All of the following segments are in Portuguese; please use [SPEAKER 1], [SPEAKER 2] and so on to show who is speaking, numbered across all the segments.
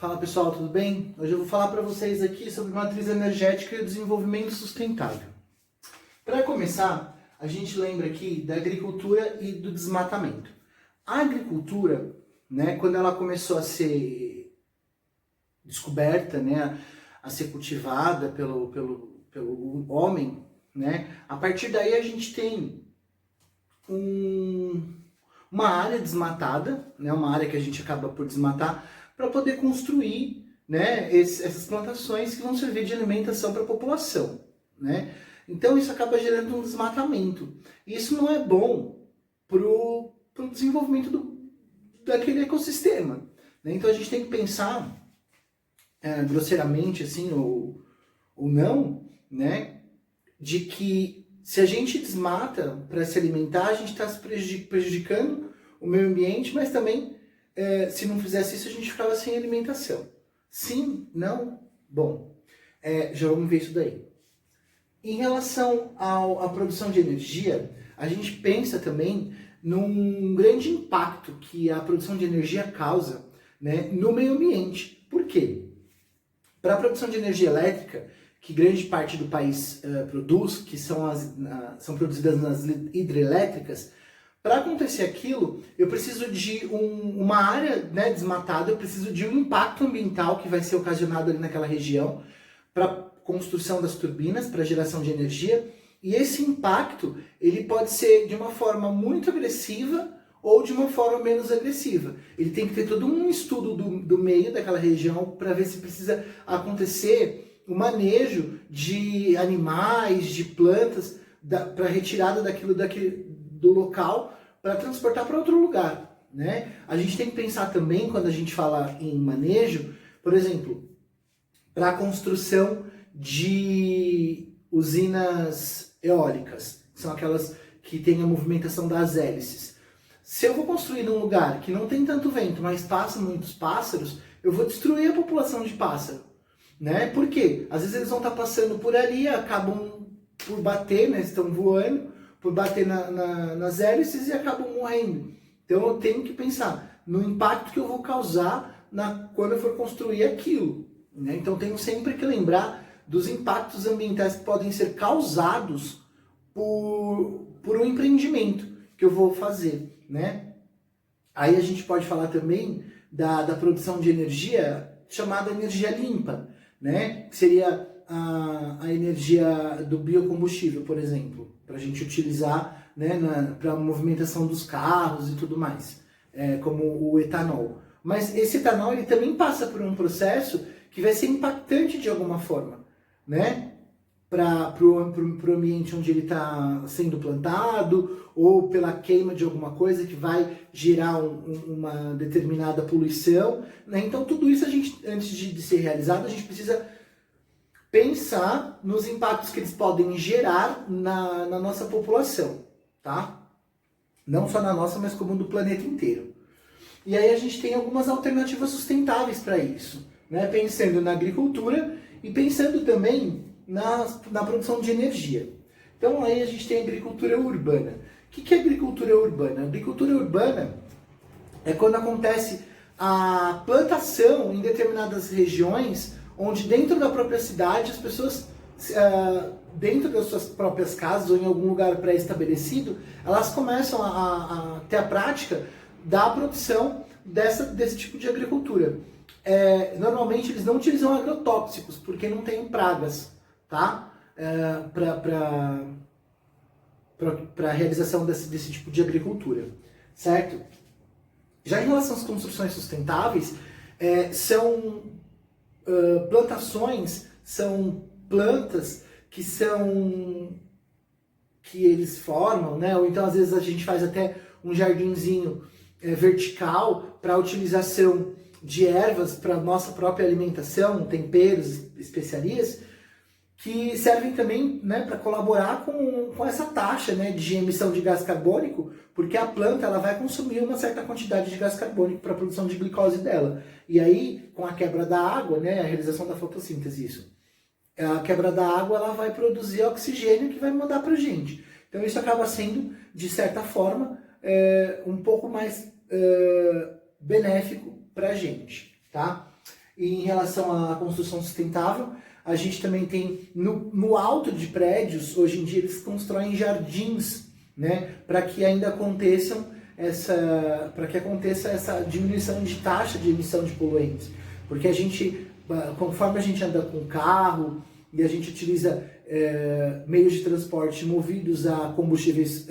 [SPEAKER 1] Fala pessoal, tudo bem? Hoje eu vou falar para vocês aqui sobre matriz energética e desenvolvimento sustentável. Para começar, a gente lembra aqui da agricultura e do desmatamento. A agricultura, quando ela começou a ser descoberta, a ser cultivada pelo homem, a partir daí a gente tem uma área desmatada, uma área que a gente acaba por desmatar, para poder construir essas plantações que vão servir de alimentação para a população. Então isso acaba gerando um desmatamento. Isso não é bom para o desenvolvimento daquele ecossistema. Então a gente tem que pensar, grosseiramente assim, ou não, de que se a gente desmata para se alimentar, a gente está se prejudicando o meio ambiente, mas também, se não fizesse isso, a gente ficava sem alimentação. Sim? Não? Bom, já vamos ver isso daí. Em relação à produção de energia, a gente pensa também num grande impacto que a produção de energia causa no meio ambiente. Por quê? Para a produção de energia elétrica, que grande parte do país produz, que são produzidas nas hidrelétricas, para acontecer aquilo, eu preciso de uma área desmatada, eu preciso de um impacto ambiental que vai ser ocasionado ali naquela região, para construção das turbinas, para geração de energia, e esse impacto ele pode ser de uma forma muito agressiva ou de uma forma menos agressiva. Ele tem que ter todo um estudo do meio daquela região para ver se precisa acontecer o manejo de animais, de plantas, para retirada do local, para transportar para outro lugar. A gente tem que pensar também, quando a gente fala em manejo, por exemplo, para a construção de usinas eólicas, que são aquelas que têm a movimentação das hélices. Se eu vou construir num lugar que não tem tanto vento, mas passam muitos pássaros, eu vou destruir a população de pássaro. Por quê? Às vezes eles vão estar passando por ali, acabam por bater, estão voando, por bater nas hélices e acabam morrendo. Então eu tenho que pensar no impacto que eu vou causar quando eu for construir aquilo. Então eu tenho sempre que lembrar dos impactos ambientais que podem ser causados por um empreendimento que eu vou fazer. Aí a gente pode falar também da produção de energia chamada energia limpa, que seria a energia do biocombustível, por exemplo, para a gente utilizar para a movimentação dos carros e tudo mais, como o etanol. Mas esse etanol ele também passa por um processo que vai ser impactante de alguma forma, para o ambiente onde ele está sendo plantado, ou pela queima de alguma coisa que vai gerar uma determinada poluição. Então tudo isso, antes de ser realizado, a gente precisa pensar nos impactos que eles podem gerar na nossa população, tá? Não só na nossa, mas como do planeta inteiro. E aí a gente tem algumas alternativas sustentáveis para isso, pensando na agricultura e pensando também na produção de energia. Então aí a gente tem a agricultura urbana. O que é agricultura urbana? A agricultura urbana é quando acontece a plantação em determinadas regiões, onde dentro da própria cidade as pessoas, dentro das suas próprias casas ou em algum lugar pré-estabelecido, elas começam a ter a prática da produção desse tipo de agricultura. Normalmente eles não utilizam agrotóxicos, porque não tem pragas, tá? Para a realização desse tipo de agricultura, certo? Já em relação às construções sustentáveis, são plantações, são plantas que eles formam, ou então às vezes a gente faz até um jardinzinho vertical para a utilização de ervas para nossa própria alimentação, temperos, especiarias, que servem também para colaborar com essa taxa de emissão de gás carbônico, porque a planta ela vai consumir uma certa quantidade de gás carbônico para a produção de glicose dela. E aí, com a quebra da água, a realização da fotossíntese, isso. A quebra da água ela vai produzir oxigênio que vai mandar para a gente. Então isso acaba sendo, de certa forma, um pouco mais benéfico para a gente, tá? E em relação à construção sustentável, a gente também tem no alto de prédios, hoje em dia eles constroem jardins, né, para que ainda aconteça essa diminuição de taxa de emissão de poluentes. Porque a gente, conforme a gente anda com carro e a gente utiliza meios de transporte movidos a combustíveis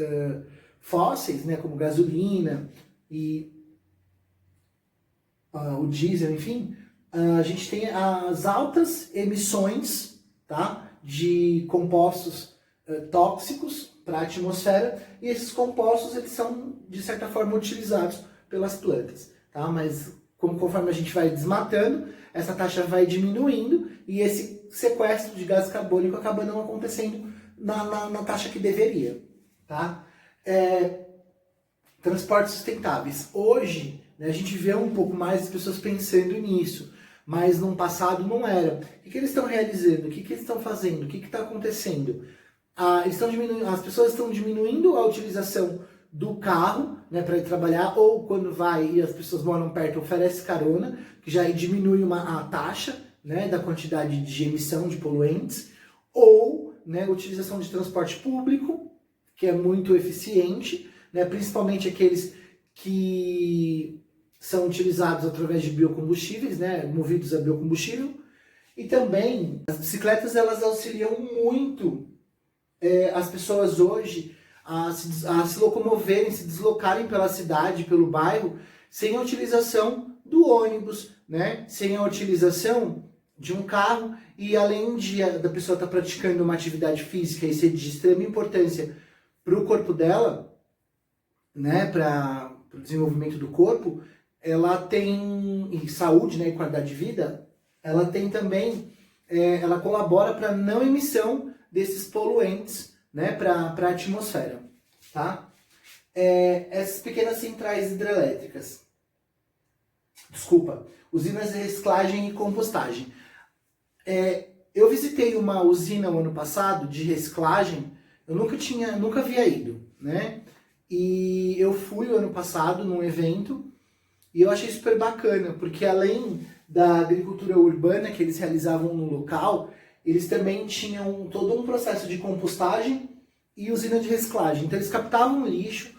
[SPEAKER 1] fósseis, né, como gasolina e o diesel, enfim, a gente tem as altas emissões, tá, de compostos tóxicos para a atmosfera, e esses compostos eles são, de certa forma, utilizados pelas plantas. Tá? Mas conforme a gente vai desmatando, essa taxa vai diminuindo e esse sequestro de gás carbônico acaba não acontecendo na taxa que deveria. Tá? Transportes sustentáveis. Hoje, né, a gente vê um pouco mais as pessoas pensando nisso, mas no passado não era. O que eles estão realizando? O que eles estão fazendo? O que está acontecendo? As pessoas estão diminuindo a utilização do carro, né, para ir trabalhar, ou quando vai e as pessoas moram perto, oferece carona, que já diminui a taxa, né, da quantidade de emissão de poluentes, ou, né, utilização de transporte público, que é muito eficiente, né, principalmente aqueles que são utilizados através de biocombustíveis, né, movidos a biocombustível, e também as bicicletas elas auxiliam muito as pessoas hoje a se locomoverem, se deslocarem pela cidade, pelo bairro, sem a utilização do ônibus, né? Sem a utilização de um carro, e além da pessoa estar praticando uma atividade física e ser de extrema importância para o corpo dela, né? Para o desenvolvimento do corpo, ela tem, e saúde, né? E qualidade de vida, ela tem também, ela colabora para a não emissão desses poluentes, né, para a atmosfera, tá? Essas pequenas centrais hidrelétricas, usinas de reciclagem e compostagem. Eu visitei uma usina o ano passado de reciclagem, eu nunca havia ido, né? E eu fui o ano passado num evento e eu achei super bacana, porque além da agricultura urbana que eles realizavam no local, eles também tinham todo um processo de compostagem e usina de reciclagem. Então eles captavam o lixo,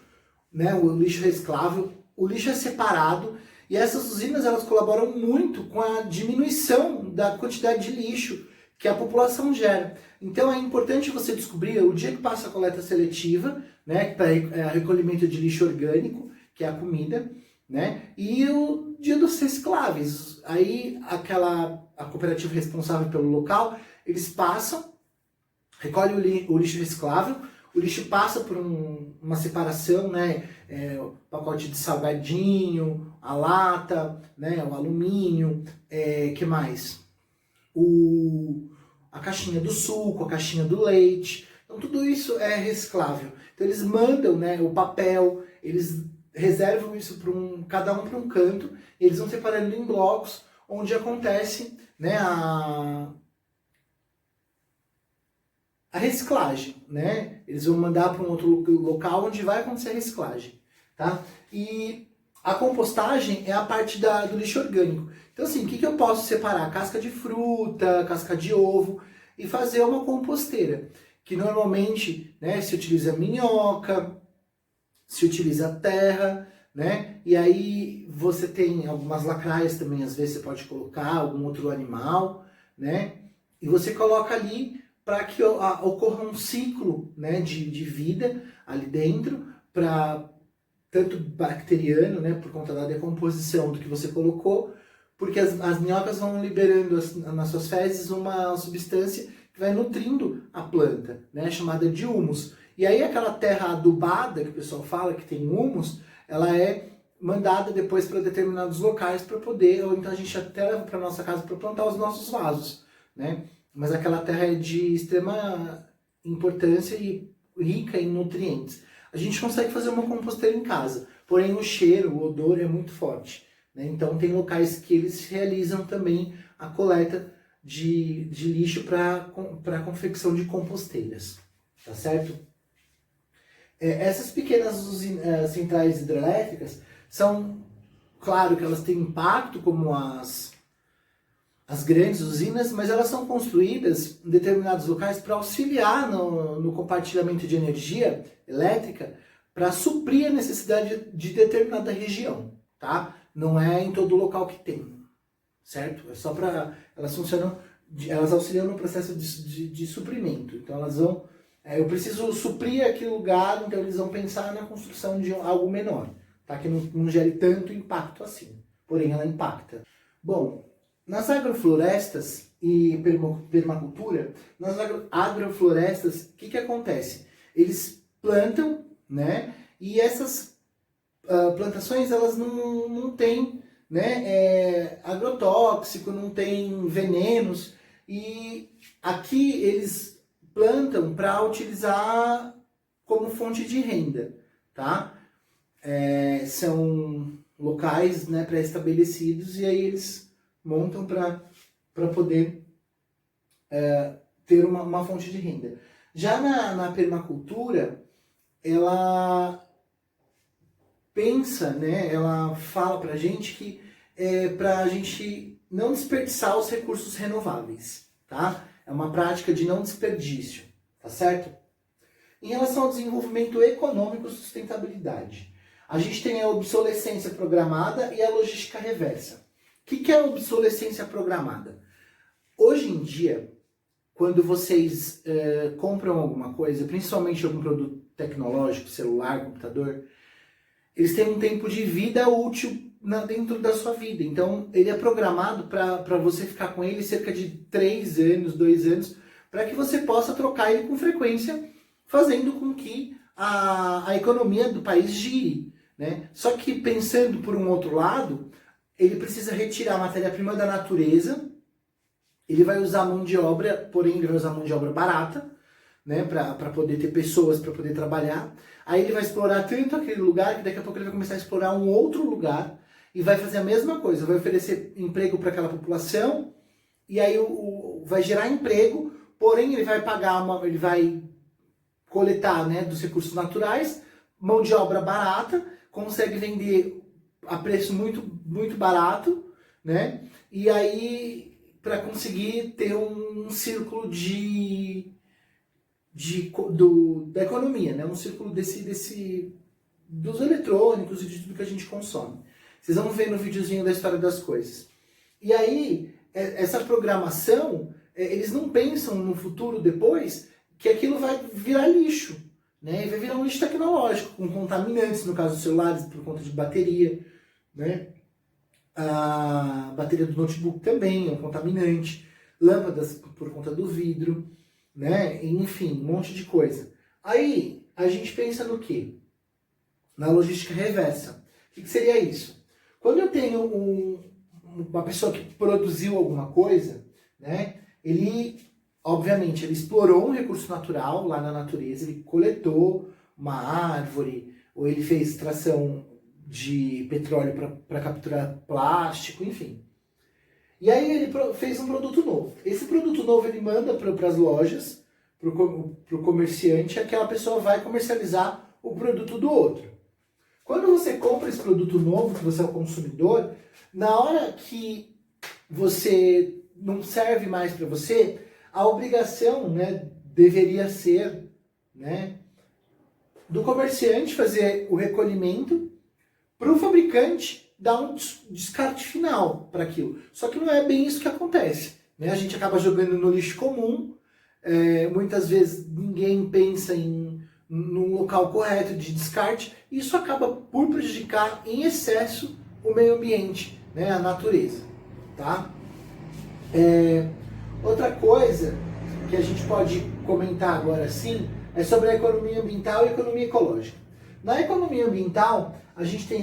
[SPEAKER 1] né, o lixo reciclável, o lixo é separado, e essas usinas elas colaboram muito com a diminuição da quantidade de lixo que a população gera. Então é importante você descobrir o dia que passa a coleta seletiva, né, para recolhimento de lixo orgânico, que é a comida, né, e o dia dos recicláveis. Aí a cooperativa responsável pelo local, eles passam, recolhem o lixo reciclável, o lixo passa por uma separação, né, o pacote de salgadinho, a lata, né, o alumínio, que mais? A caixinha do suco, a caixinha do leite, então tudo isso é reciclável. Então eles mandam, né, o papel, eles reservam isso cada um para um canto, e eles vão separando em blocos, onde acontece, né, a reciclagem, né? Eles vão mandar para um outro local onde vai acontecer a reciclagem, tá? E a compostagem é a parte do lixo orgânico. Então, assim, o que eu posso separar? Casca de fruta, casca de ovo, e fazer uma composteira, que normalmente, né, se utiliza minhoca, se utiliza terra, né? E aí você tem algumas lacraias também, às vezes você pode colocar algum outro animal, né? E você coloca ali para que ocorra um ciclo, né, de vida ali dentro, tanto bacteriano, né, por conta da decomposição do que você colocou, porque as minhocas vão liberando nas suas fezes uma substância que vai nutrindo a planta, né, chamada de humus. E aí aquela terra adubada, que o pessoal fala que tem humus, ela é mandada depois para determinados locais para poder, ou então a gente até leva para nossa casa para plantar os nossos vasos, né? Mas aquela terra é de extrema importância e rica em nutrientes. A gente consegue fazer uma composteira em casa, porém o cheiro, o odor é muito forte, né? Então tem locais que eles realizam também a coleta de lixo para a confecção de composteiras, tá certo? Essas pequenas centrais hidrelétricas são, claro que elas têm impacto como as as grandes usinas, mas elas são construídas em determinados locais para auxiliar no compartilhamento de energia elétrica para suprir a necessidade de determinada região, tá? Não é em todo local que tem, certo? É só para... Elas funcionam, elas auxiliam no processo de suprimento. Então elas vão... eu preciso suprir aquele lugar, então eles vão pensar na construção de algo menor, tá? Que não gere tanto impacto assim. Porém, ela impacta. Bom, nas agroflorestas e permacultura, nas agroflorestas, o que acontece? Eles plantam, né? E essas plantações, elas não têm, né, agrotóxico, não tem venenos. E aqui eles plantam para utilizar como fonte de renda, tá? São locais, né, pré-estabelecidos, e aí eles montam para poder ter uma fonte de renda. Já na permacultura, ela pensa, né, ela fala para a gente que para a gente não desperdiçar os recursos renováveis, tá? É uma prática de não desperdício, tá certo? Em relação ao desenvolvimento econômico e sustentabilidade, a gente tem a obsolescência programada e a logística reversa. O que é a obsolescência programada? Hoje em dia, quando vocês compram alguma coisa, principalmente algum produto tecnológico, celular, computador, eles têm um tempo de vida útil dentro da sua vida. Então, ele é programado para você ficar com ele cerca de 3 anos, 2 anos, para que você possa trocar ele com frequência, fazendo com que a economia do país gire, né? Só que pensando por um outro lado, ele precisa retirar a matéria-prima da natureza, ele vai usar mão de obra, porém ele vai usar mão de obra barata, né, para poder ter pessoas para poder trabalhar. Aí ele vai explorar tanto aquele lugar que daqui a pouco ele vai começar a explorar um outro lugar e vai fazer a mesma coisa, vai oferecer emprego para aquela população e aí vai gerar emprego, porém ele vai pagar ele vai coletar, né, dos recursos naturais, mão de obra barata, consegue vender a preço muito, muito barato, né? E aí para conseguir ter um círculo da economia, né? Um círculo dos eletrônicos e de tudo que a gente consome. Vocês vão ver no videozinho da história das coisas. E aí, essa programação, eles não pensam no futuro depois que aquilo vai virar lixo, né? E vai virar um lixo tecnológico, com contaminantes, no caso dos celulares, por conta de bateria, né? A bateria do notebook também é um contaminante, lâmpadas por conta do vidro, né? Enfim, um monte de coisa. Aí, a gente pensa no quê? Na logística reversa. O que seria isso? Quando eu tenho uma pessoa que produziu alguma coisa, né? Obviamente, ele explorou um recurso natural lá na natureza, ele coletou uma árvore, ou ele fez extração de petróleo para capturar plástico, enfim. E aí ele fez um produto novo. Esse produto novo ele manda para as lojas, para o comerciante, aquela pessoa vai comercializar o produto do outro. Quando você compra esse produto novo, que você é o consumidor, na hora que você não serve mais para você, a obrigação, né, deveria ser, né, do comerciante fazer o recolhimento para o fabricante dar um descarte final para aquilo. Só que não é bem isso que acontece, né? A gente acaba jogando no lixo comum, muitas vezes ninguém pensa num local correto de descarte, e isso acaba por prejudicar em excesso o meio ambiente, né? A natureza, tá? Outra coisa que a gente pode comentar agora sim é sobre a economia ambiental e a economia ecológica. Na economia ambiental, a gente tem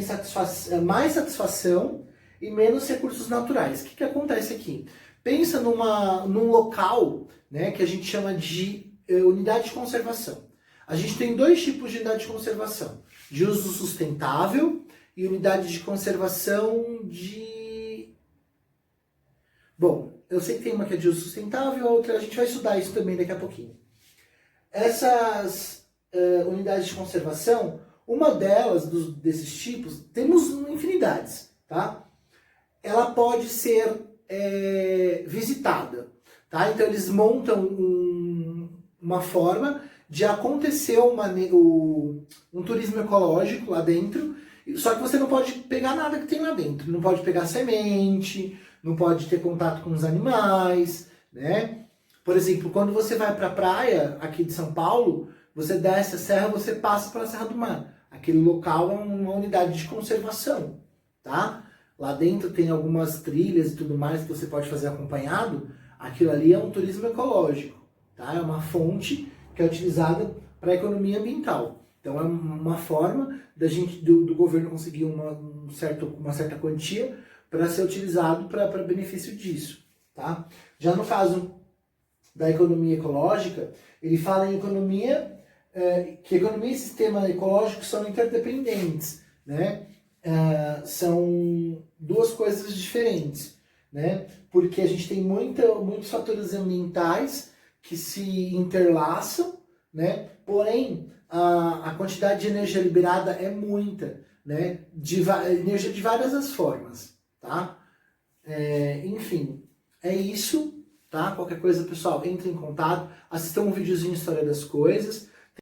[SPEAKER 1] mais satisfação e menos recursos naturais. O que acontece aqui? Pensa num local, né, que a gente chama de unidade de conservação. A gente tem 2 tipos de unidade de conservação: de uso sustentável e unidade de conservação de... Bom, eu sei que tem uma que é de uso sustentável, a outra a gente vai estudar isso também daqui a pouquinho. Essas unidades de conservação, uma delas, desses tipos, temos infinidades, tá? Ela pode ser visitada, tá? Então eles montam uma forma de acontecer um turismo ecológico lá dentro, só que você não pode pegar nada que tem lá dentro, não pode pegar semente, não pode ter contato com os animais, né? Por exemplo, quando você vai para a praia aqui de São Paulo, você desce a serra, você passa pela Serra do Mar. Aquele local é uma unidade de conservação, tá? Lá dentro tem algumas trilhas e tudo mais que você pode fazer acompanhado. Aquilo ali é um turismo ecológico, tá? É uma fonte que é utilizada para a economia ambiental. Então é uma forma do governo conseguir uma certa quantia para ser utilizado para benefício disso, tá? Já no caso da economia ecológica, ele fala em que economia e sistema ecológico são interdependentes, né? São duas coisas diferentes, né? Porque a gente tem muitos fatores ambientais que se interlaçam, né? Porém, a quantidade de energia liberada é muita, né? Energia de várias as formas, tá? Enfim, é isso, tá? Qualquer coisa, pessoal, entre em contato, assistam um videozinho História das Coisas.